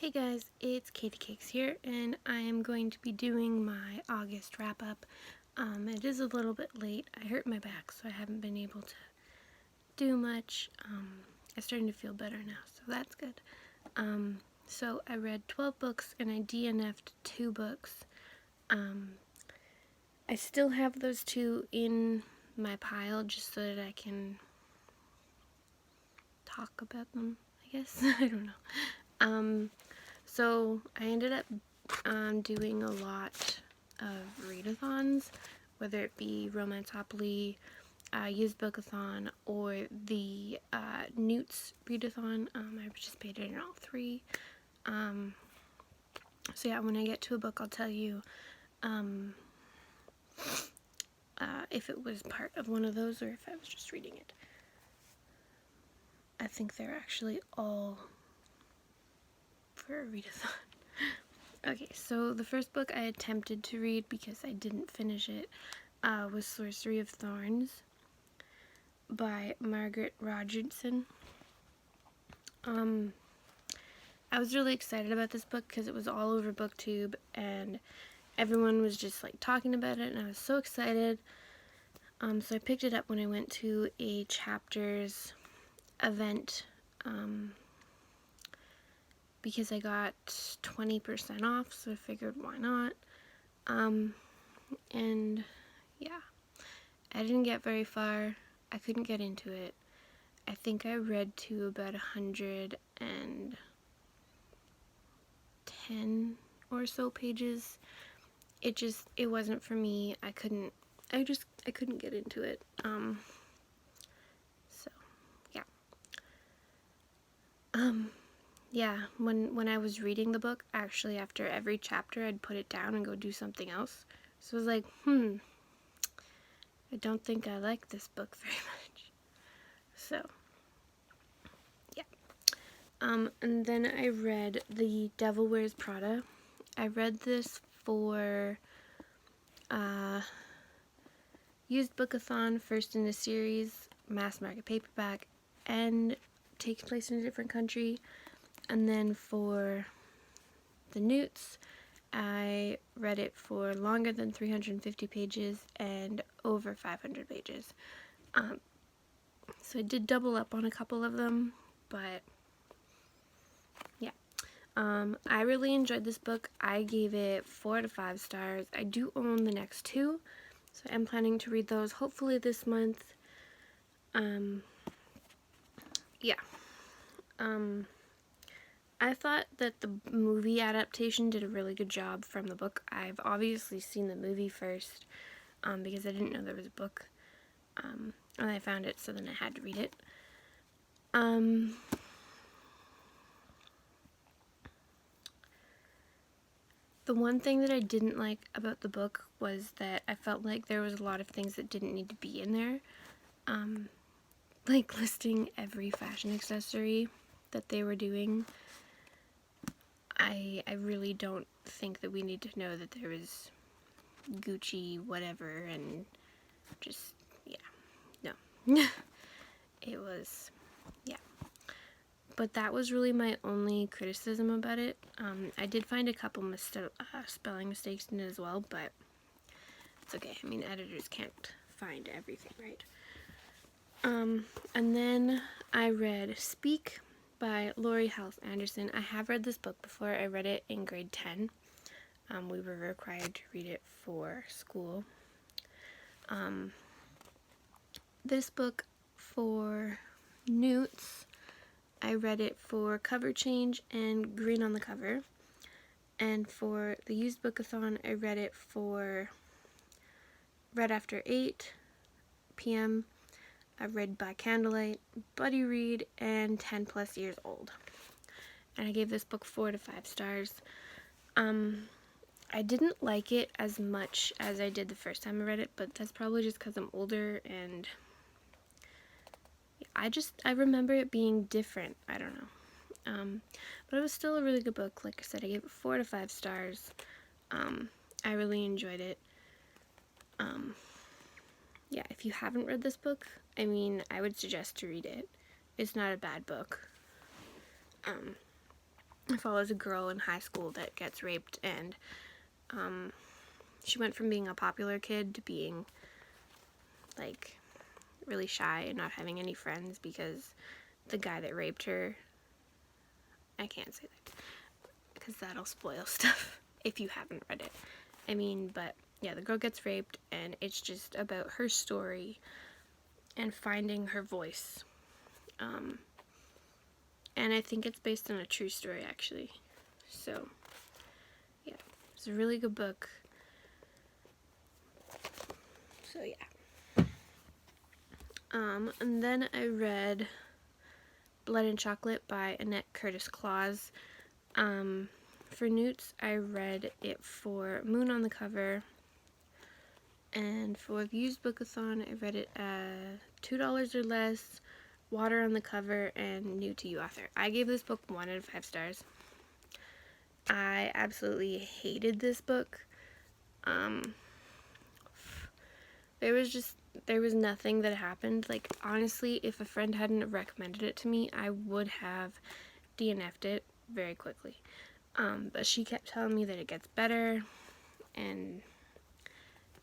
Hey guys, it's Katie Cakes here, and I am going to be doing my August wrap-up. It is a little bit late. I hurt my back, so I haven't been able to do much. I'm starting to feel better now, so that's good. So I read 12 books, and I DNF'd 2 books. I still have those 2 in my pile, just so that I can talk about them, I guess. I don't know. So I ended up doing a lot of readathons, whether it be Romanceopoly, Used Bookathon, or the Newts readathon. I participated in all 3. So yeah, when I get to a book, I'll tell you if it was part of one of those or if I was just reading it. I think they're actually all for a readathon. Okay, so the first book I attempted to read because I didn't finish it was Sorcery of Thorns by Margaret Rogerson. I was really excited about this book because it was all over BookTube and everyone was just like talking about it, and I was so excited. So I picked it up when I went to a chapters event because I got 20% off, so I figured why not. And yeah, I didn't get very far. I couldn't get into it. I think I read to about 110 or so pages. It wasn't for me. I couldn't get into it. So yeah. Yeah, when I was reading the book, actually after every chapter I'd put it down and go do something else. So I was like, I don't think I like this book very much. So yeah. And then I read The Devil Wears Prada. I read this for Used Bookathon, first in the series, mass market paperback, and takes place in a different country. And then for the Newts, I read it for longer than 350 pages and over 500 pages. So I did double up on a couple of them, but yeah. I really enjoyed this book. I gave it 4 to 5 stars. I do own the next 2, so I'm planning to read those hopefully this month. Yeah. I thought that the movie adaptation did a really good job from the book. I've obviously seen the movie first, because I didn't know there was a book. And I found it, so then I had to read it. The one thing that I didn't like about the book was that I felt like there was a lot of things that didn't need to be in there. Like listing every fashion accessory that they were doing. I really don't think that we need to know that there was Gucci whatever and just, yeah, no. It was, yeah. But that was really my only criticism about it. I did find a couple spelling mistakes in it as well, but it's okay. I mean, editors can't find everything, right? And then I read Speak by Laurie Halse Anderson. I have read this book before. I read it in grade 10. We were required to read it for school. This book for Newts, I read it for cover change and green on the cover. And for the Used Bookathon, I read it for Read After 8 p.m. I read By Candlelight, Buddy Read, and 10 plus years old. And I gave this book 4 to 5 stars. I didn't like it as much as I did the first time I read it, but that's probably just because I'm older, and I remember it being different. I don't know. But it was still a really good book. Like I said, I gave it 4 to 5 stars. I really enjoyed it. Yeah, if you haven't read this book, I mean, I would suggest to read it. It's not a bad book. It follows a girl in high school that gets raped, and she went from being a popular kid to being like really shy and not having any friends because the guy that raped her, I can't say that because that'll spoil stuff if you haven't read it. I mean, but yeah, the girl gets raped, and it's just about her story and finding her voice. And I think it's based on a true story, actually. So, yeah, it's a really good book. So, yeah. And then I read Blood and Chocolate by Annette Curtis Claus. For Newts, I read it for Moon on the Cover. And for the used bookathon, I read it $2 or less, Water on the Cover, and New to You author. I gave this book 1 out of 5 stars. I absolutely hated this book. There was nothing that happened. Like, honestly, if a friend hadn't recommended it to me, I would have DNF'd it very quickly. But she kept telling me that it gets better, and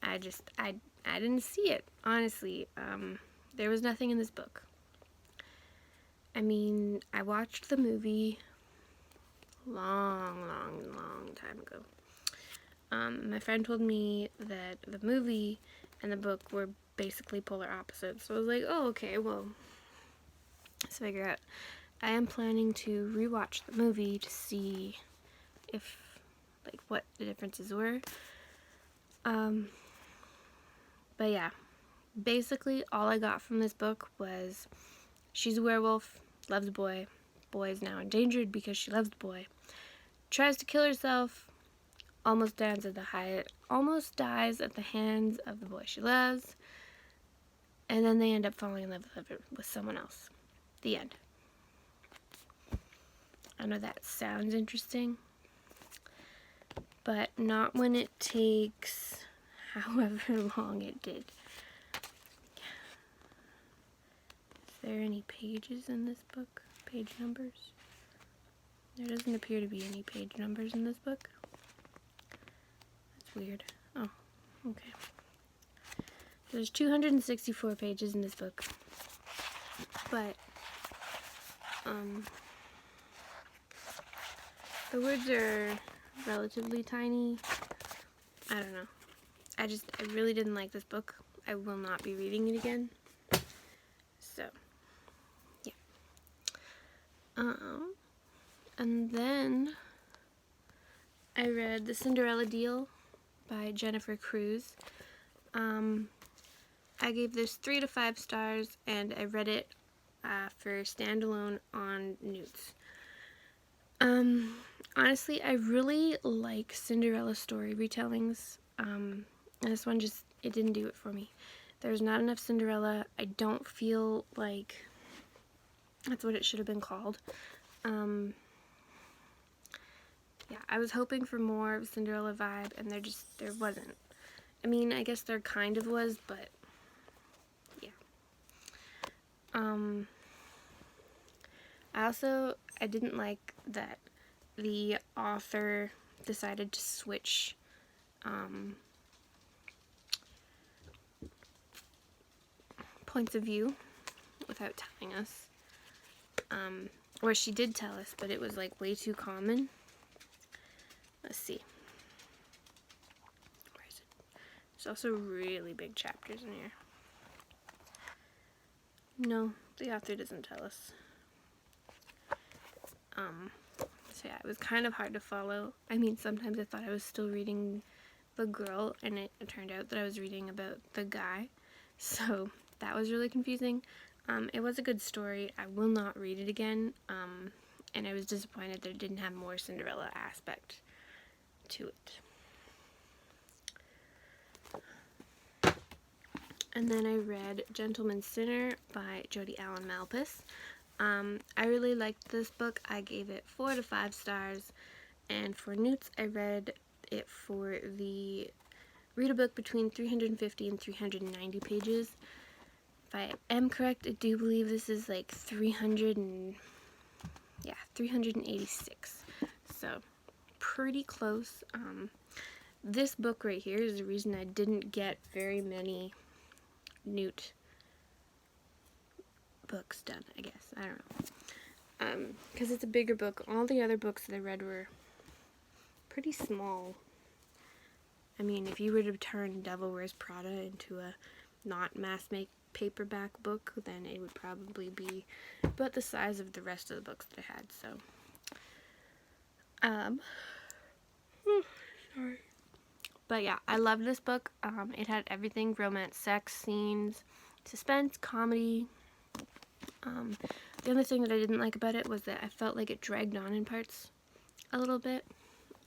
I didn't see it, honestly. There was nothing in this book. I mean, I watched the movie long time ago. My friend told me that the movie and the book were basically polar opposites. So I was like, oh, okay, well, let's figure out. I am planning to rewatch the movie to see if, like, what the differences were. But yeah, basically all I got from this book was she's a werewolf, loves a boy, boy is now endangered because she loves the boy, tries to kill herself, almost dies at the hands of the boy she loves, and then they end up falling in love with someone else. The end. I know that sounds interesting, but not when it takes however long it did. Is there any pages in this book? Page numbers? There doesn't appear to be any page numbers in this book. That's weird. Oh, okay. There's 264 pages in this book. But, the words are relatively tiny. I don't know. I really didn't like this book. I will not be reading it again. So, yeah. And then I read The Cinderella Deal by Jennifer Cruz. I gave this 3 to 5 stars, and I read it for standalone on Newts. Honestly, I really like Cinderella story retellings. And this one it didn't do it for me. There's not enough Cinderella. I don't feel like that's what it should have been called. Yeah, I was hoping for more of a Cinderella vibe, and there wasn't. I mean, I guess there kind of was, but yeah. I didn't like that the author decided to switch points of view without telling us. Or she did tell us, but it was like way too common. Let's see. Where is it? There's also really big chapters in here. No, the author doesn't tell us. So yeah, it was kind of hard to follow. I mean, sometimes I thought I was still reading the girl, and it turned out that I was reading about the guy. So that was really confusing. It was a good story. I will not read it again. And I was disappointed that it didn't have more Cinderella aspect to it. And then I read Gentleman's Sinner by Jodi Allen Malpass. I really liked this book. I gave it 4 to 5 stars. And for Newts, I read it for the read a book between 350 and 390 pages. If I am correct, I do believe this is like 386. so pretty close. This book right here is the reason I didn't get very many Newt books done, I guess. I don't know. Because it's a bigger book. All the other books that I read were pretty small. I mean, if you were to turn Devil Wears Prada into a not mass make paperback book, then it would probably be about the size of the rest of the books that I had, so. Sorry. But yeah, I loved this book. It had everything: romance, sex, scenes, suspense, comedy. The only thing that I didn't like about it was that I felt like it dragged on in parts a little bit.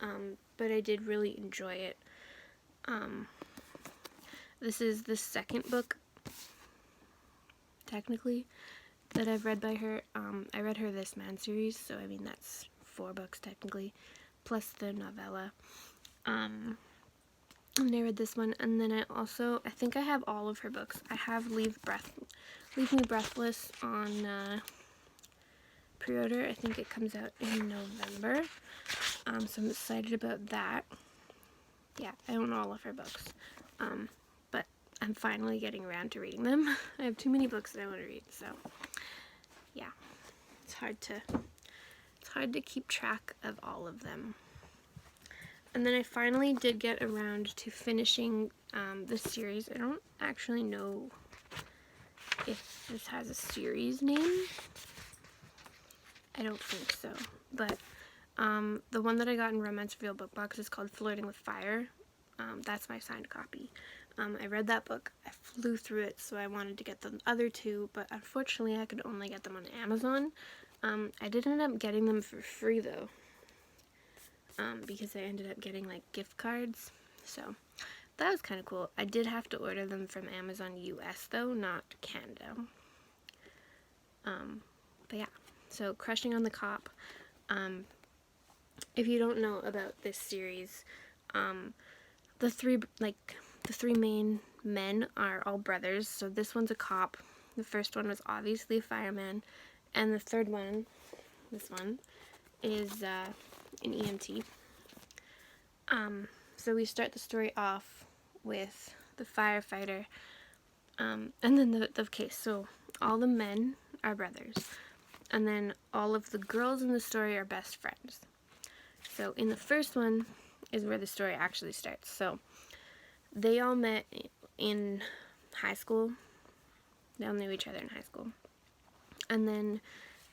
But I did really enjoy it. This is the second book, technically, that I've read by her. I read her This Man series, so I mean that's 4 books technically, plus the novella. And I read this one, and then I think I have all of her books. I have Leave Me Breathless on pre-order. I think it comes out in November, so I'm excited about that. Yeah, I own all of her books, but I'm finally getting around to reading them. I have too many books that I want to read, so yeah, it's hard to keep track of all of them. And then I finally did get around to finishing this series. I don't actually know if this has a series name. I don't think so, but the one that I got in Romance Reveal Book Box is called Flirting with Fire. That's my signed copy. I read that book. I flew through it, so I wanted to get the other 2, but unfortunately I could only get them on Amazon. I did end up getting them for free though, because I ended up getting like gift cards, so that was kind of cool. I did have to order them from Amazon US though, not Canada. But yeah, so Crushing on the Cop. If you don't know about this series, the three main men are all brothers. So this one's a cop. The first one was obviously a fireman, and the third one, this one, is an EMT. So we start the story off with the firefighter, and then the case. So all the men are brothers, and then all of the girls in the story are best friends. So in the first one is where the story actually starts. So they all met in high school. They all knew each other in high school. And then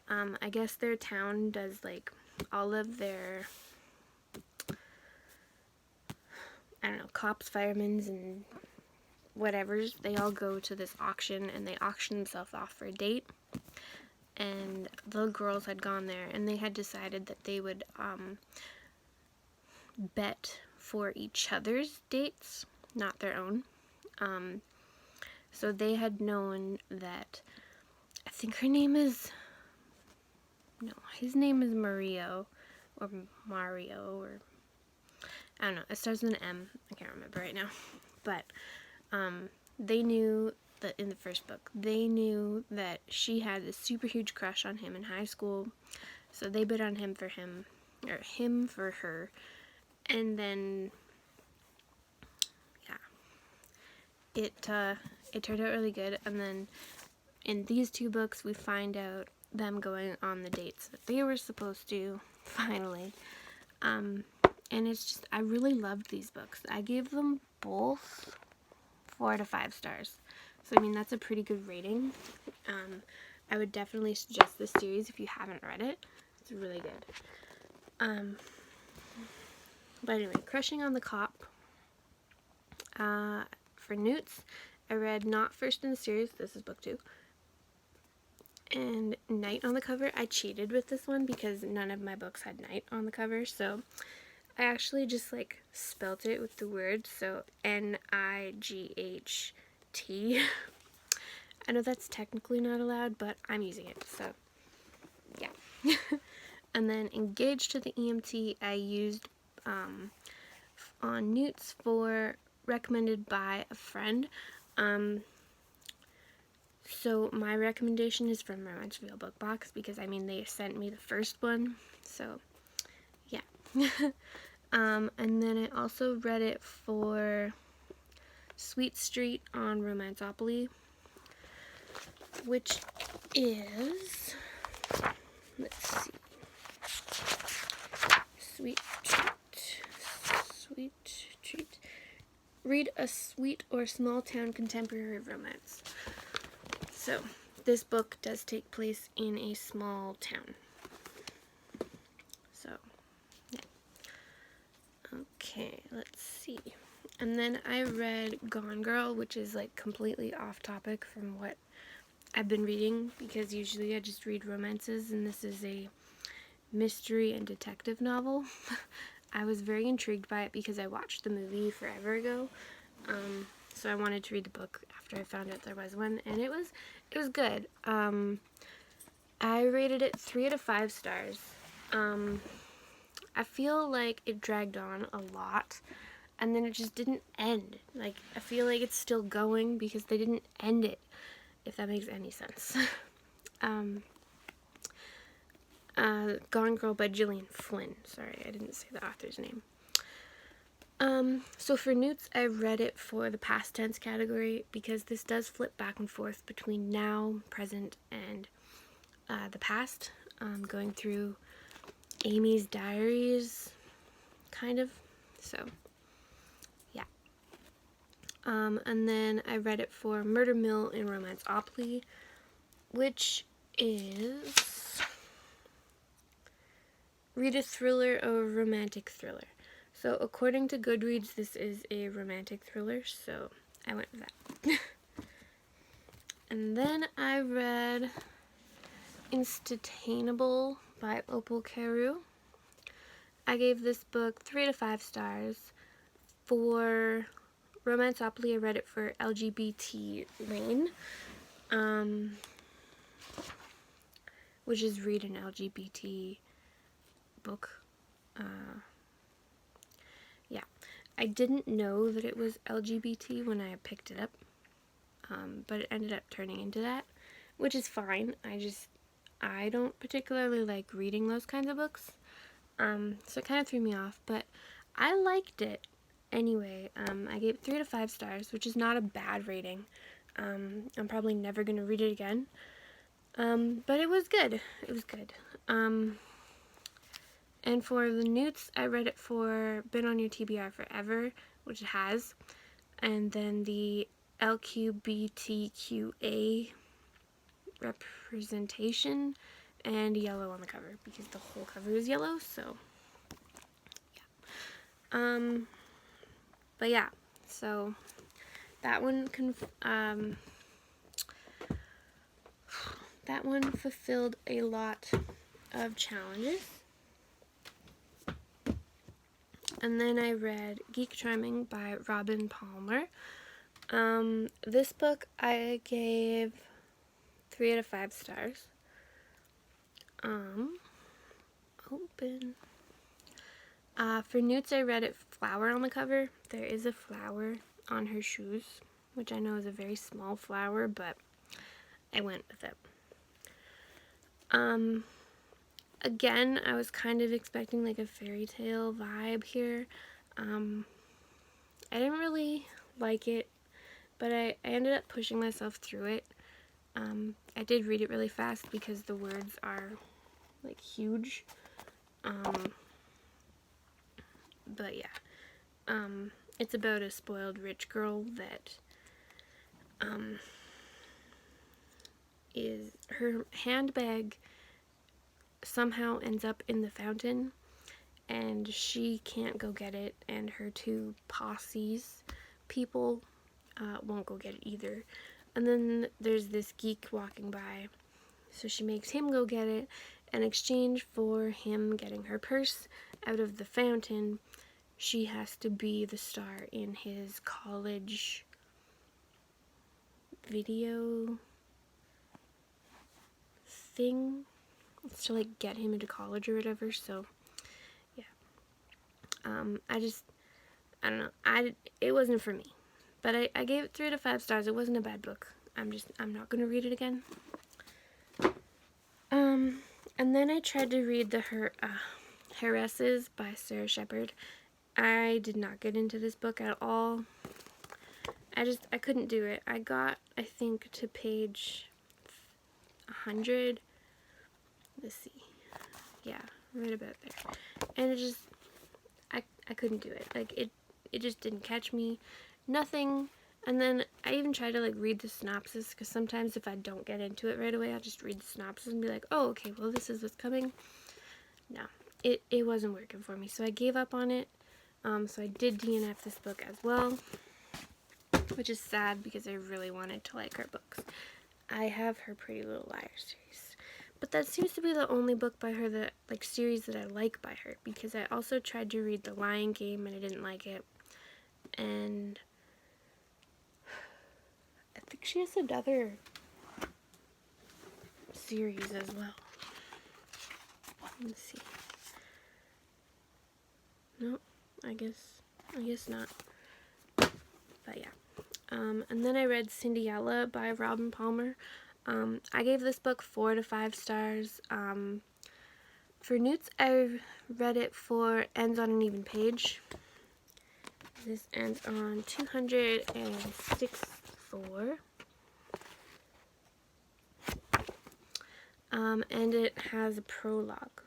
I guess their town does like all of their, I don't know, cops, firemen, and whatevers. They all go to this auction and they auction themselves off for a date. And the girls had gone there and they had decided that they would bet for each other's dates, not their own. So they had known that, I think his name is Mario, or I don't know, it starts with an M, I can't remember right now, but they knew that in the first book, they knew that she had a super huge crush on him in high school, so they bid on him for him, or him for her, and then, yeah, it turned out really good. And then in these 2 books, we find out them going on the dates that they were supposed to, finally. And it's just, I really loved these books. I gave them both 4 to 5 stars. So, I mean, that's a pretty good rating. I would definitely suggest this series if you haven't read it. It's really good. But anyway, Crushing on the Cop. For Newts, I read Not First in the Series. This is book 2. And Night on the cover. I cheated with this one because none of my books had night on the cover. So I actually just like spelt it with the word. So N-I-G-H-T. I know that's technically not allowed, but I'm using it. So yeah. And then Engaged to the EMT, I used on Newts for recommended by a friend. So my recommendation is from Romance Reveal Book Box because, I mean, they sent me the first one. So, yeah. And then I also read it for Sweet Street on Romanceopoly, which is, let's see, Sweet Treat. Read a sweet or small town contemporary romance. So, this book does take place in a small town. So, yeah. Okay, let's see. And then I read Gone Girl, which is like completely off topic from what I've been reading, because usually I just read romances, and this is a mystery and detective novel. I was very intrigued by it because I watched the movie forever ago, so I wanted to read the book after I found out there was one, and it was good. I rated it 3 out of 5 stars. I feel like it dragged on a lot, and then it just didn't end. Like, I feel like it's still going because they didn't end it, if that makes any sense. Gone Girl by Gillian Flynn. Sorry, I didn't say the author's name. So for Newts, I read it for the past tense category because this does flip back and forth between now, present, and the past. Going through Amy's diaries, kind of. So, yeah. And then I read it for Murder Mill in Romanceopoly, which is read a thriller or a romantic thriller. So according to Goodreads, this is a romantic thriller, so I went with that. And then I read Instatainable by Opal Carew. I gave this book 3 out of 5 stars. For Romanceopoly, I read it for LGBT Lane, which is read an LGBT book. Yeah, I didn't know that it was LGBT when I picked it up, but it ended up turning into that, which is fine. I don't particularly like reading those kinds of books, so it kind of threw me off, but I liked it anyway. I gave it 3 out of 5 stars, which is not a bad rating. I'm probably never going to read it again, but it was good. It was good. And for the Newts, I read it for Been on Your TBR Forever, which it has, and then the LGBTQA representation, and yellow on the cover, because the whole cover is yellow, so, yeah. But yeah, so, that one fulfilled a lot of challenges. And then I read Geek Charming by Robin Palmer. This book I gave 3 out of 5 stars. Open. For Newts, I read it flower on the cover. There is a flower on her shoes, which I know is a very small flower, but I went with it. Again, I was kind of expecting like a fairy tale vibe here. I didn't really like it, but I ended up pushing myself through it. I did read it really fast because the words are like huge. But yeah, it's about a spoiled rich girl that is her handbag somehow ends up in the fountain, and she can't go get it, and her 2 posses people won't go get it either. And then there's this geek walking by, so she makes him go get it. In exchange for him getting her purse out of the fountain, she has to be the star in his college video thing. It's to like get him into college or whatever, so yeah. I don't know, it wasn't for me, but I gave it 3 out of 5 stars. It wasn't a bad book. I'm not gonna read it again. And then I tried to read the Heiresses by Sarah Shepard. I did not get into this book at all. I couldn't do it. I got, I think, to page 100. Let's see. Yeah, right about there. And it just, I couldn't do it. Like, it just didn't catch me. Nothing. And then I even tried to, like, read the synopsis, because sometimes if I don't get into it right away, I'll just read the synopsis and be like, oh, okay, well, this is what's coming. No, it wasn't working for me, so I gave up on it. So I did DNF this book as well, which is sad because I really wanted to like her books. I have her Pretty Little Liars series, but that seems to be the only book by her that, like, series that I like by her, because I also tried to read The Lion Game and I didn't like it, and I think she has another series as well. Let's see. Nope, I guess not. But yeah. And then I read Cinderella by Robin Palmer. I gave this book 4 to 5 stars. For Newts, I read it for Ends on an Even Page. This ends on 264. And it has a prologue.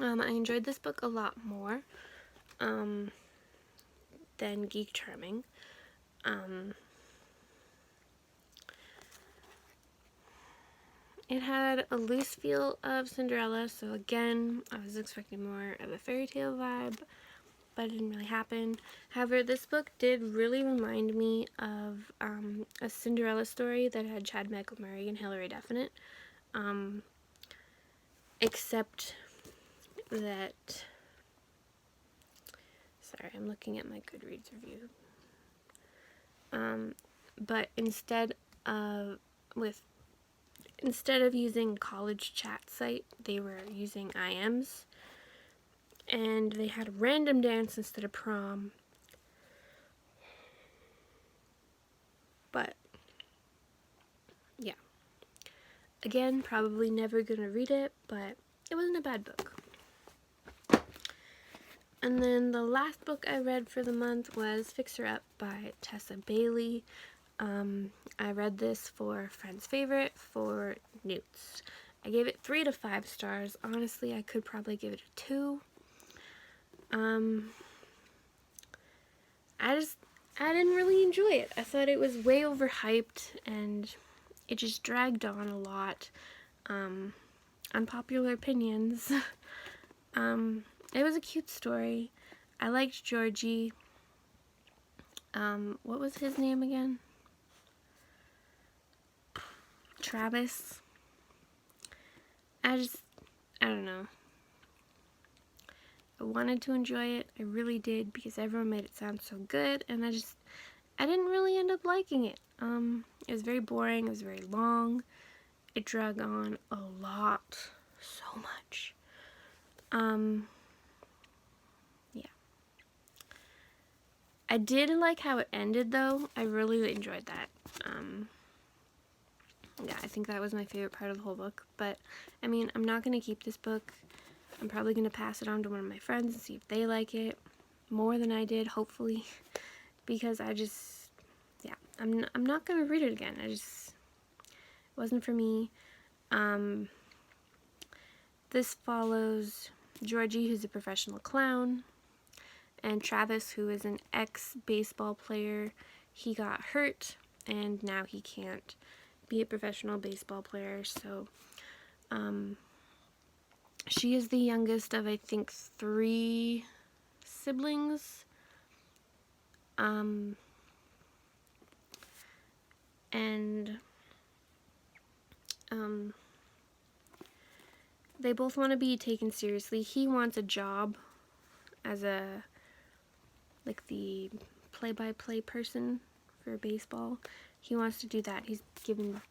I enjoyed this book a lot more than Geek Charming. It had a loose feel of Cinderella, so again, I was expecting more of a fairy tale vibe, but it didn't really happen. However, this book did really remind me of a Cinderella story that had Chad Michael Murray and Hilary Duff in it, except that, sorry, I'm looking at my Goodreads review, but instead of using college chat site, they were using IMs, and they had a random dance instead of prom. But yeah, again, probably never gonna read it, but it wasn't a bad book. And then the last book I read for the month was Fix Her Up by Tessa Bailey. I read this for Friend's Favorite for Newts. I gave it 3 to 5 stars. Honestly, I could probably give it a 2. I didn't really enjoy it. I thought it was way overhyped, and it just dragged on a lot. Unpopular opinions. It was a cute story. I liked Georgie. What was his name again? Travis. I don't know. I wanted to enjoy it. I really did, because everyone made it sound so good, and I didn't really end up liking it. It was very boring. It was very long. It dragged on a lot. So much. Yeah. I did like how it ended, though. I really enjoyed that. Yeah, I think that was my favorite part of the whole book. But, I mean, I'm not going to keep this book. I'm probably going to pass it on to one of my friends and see if they like it more than I did, hopefully. Because yeah, I'm not going to read it again. It wasn't for me. This follows Georgie, who's a professional clown, and Travis, who is an ex-baseball player. He got hurt, and now he can't be a professional baseball player, so she is the youngest of, I think, 3 siblings, and they both want to be taken seriously. He wants a job as the play-by-play person for baseball. He wants to do that. He's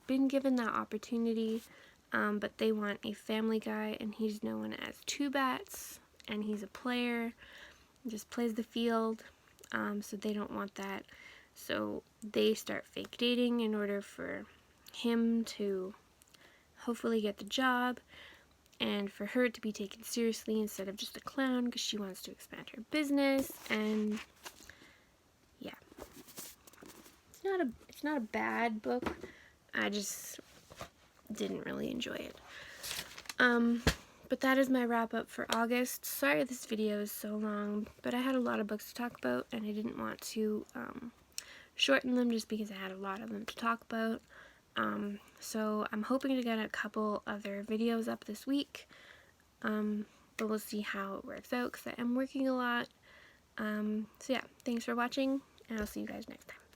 been given that opportunity, but they want a family guy, and he's known as Two Bats, and he's a player, just plays the field, so they don't want that. So they start fake dating in order for him to hopefully get the job, and for her to be taken seriously instead of just a clown, because she wants to expand her business. And yeah, it's not a bad book. I just didn't really enjoy it. But that is my wrap up for August. Sorry this video is so long, but I had a lot of books to talk about, and I didn't want to shorten them just because I had a lot of them to talk about. So I'm hoping to get a couple other videos up this week, but we'll see how it works out because I am working a lot. So yeah, thanks for watching, and I'll see you guys next time.